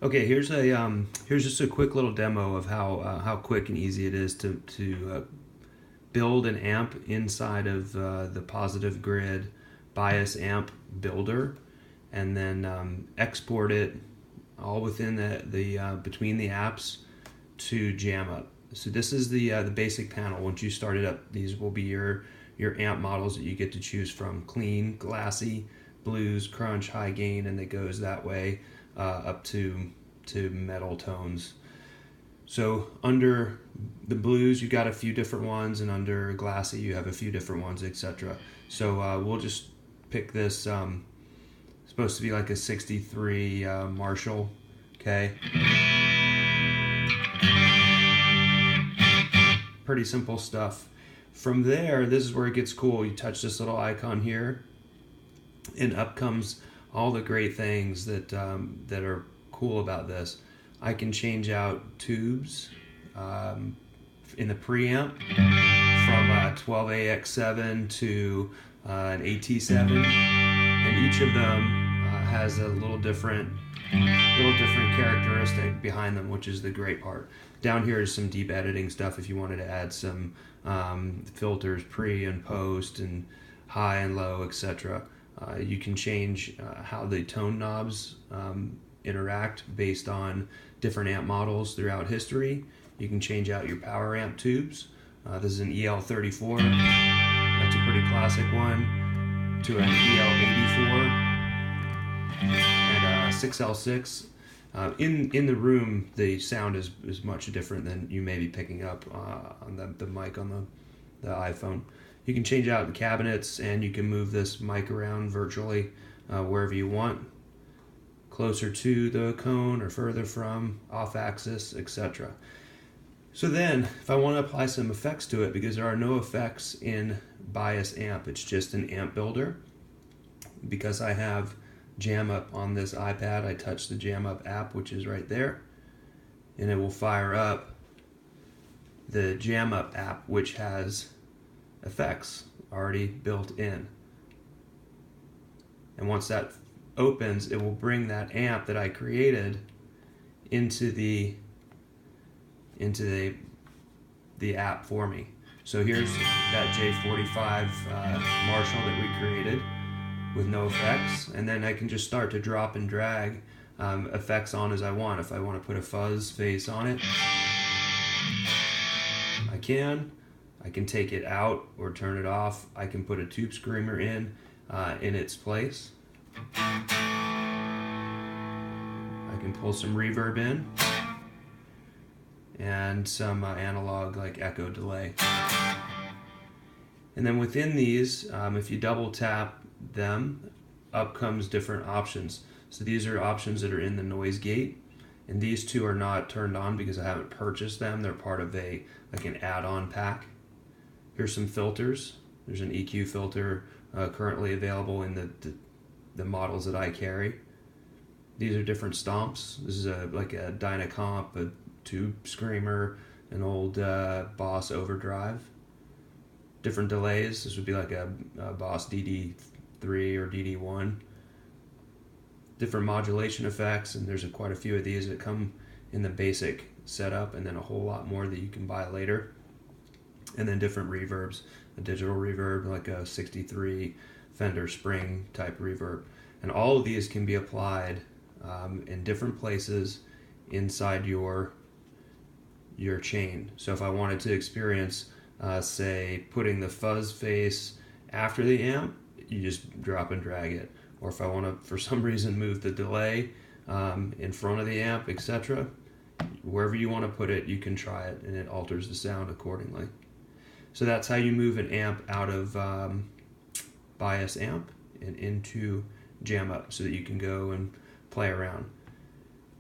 Okay, here's just a quick little demo of how quick and easy it is to build an amp inside of the Positive Grid Bias Amp Builder, and then export it all within the between the apps to JamUp. So this is the basic panel. Once you start it up, these will be your amp models that you get to choose from: clean, glassy, blues, crunch, high gain, and it goes that way up to metal tones. So under the blues, you got a few different ones, and under glassy, you have a few different ones, etc. So we'll just pick this. Supposed to be like a 63 Marshall. Okay. Pretty simple stuff. From there, this is where it gets cool. You touch this little icon here, and up comes all the great things that are cool about this. I can change out tubes in the preamp from 12AX7 to an AT7, and each of them has a little different characteristic behind them, which is the great part. Down here is some deep editing stuff if you wanted to add some filters pre and post and high and low, etc. You can change how the tone knobs interact based on different amp models throughout history. You can change out your power amp tubes. This is an EL34. That's a pretty classic one. To an EL84 and a 6L6. In the room, the sound is much different than you may be picking up on the mic on the iPhone. You can change out the cabinets, and you can move this mic around virtually wherever you want, closer to the cone or further from, off axis, etc. So then, if I want to apply some effects to it, because there are no effects in Bias Amp, it's just an amp builder. Because I have JamUp on this iPad, I touch the JamUp app, which is right there, and it will fire up the JamUp app, which has effects already built in. And once that opens, it will bring that amp that I created into the app for me. So here's that J45 Marshall that we created with no effects, and then I can just start to drop and drag effects on as I want. If I want to put a fuzz face on it, I can take it out or turn it off. I can put a tube screamer in its place. I can pull some reverb in and some analog like echo delay. And then within these, if you double tap them, up comes different options. So these are options that are in the noise gate, and these two are not turned on because I haven't purchased them. They're part of an add-on pack. Here's some filters. There's an EQ filter currently available in the models that I carry. These are different stomps. This is like a Dynacomp, a tube screamer, an old Boss overdrive. Different delays. This would be like a Boss DD3 or DD1. Different modulation effects, and there's quite a few of these that come in the basic setup, and then a whole lot more that you can buy later. And then different reverbs, a digital reverb like a 63 Fender Spring type reverb. And all of these can be applied in different places inside your chain. So if I wanted to experience, say, putting the fuzz face after the amp, you just drop and drag it. Or if I want to, for some reason, move the delay in front of the amp, etc., wherever you want to put it, you can try it, and it alters the sound accordingly. So that's how you move an amp out of Bias Amp and into JamUp, so that you can go and play around.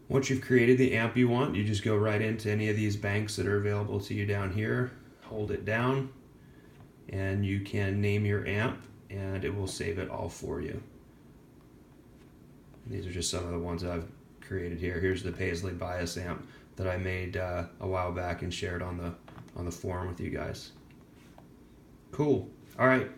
Once you've created the amp you want, you just go right into any of these banks that are available to you down here, hold it down, and you can name your amp, and it will save it all for you. And these are just some of the ones that I've created here. Here's the Paisley Bias Amp that I made a while back and shared on the forum with you guys. Cool. All right.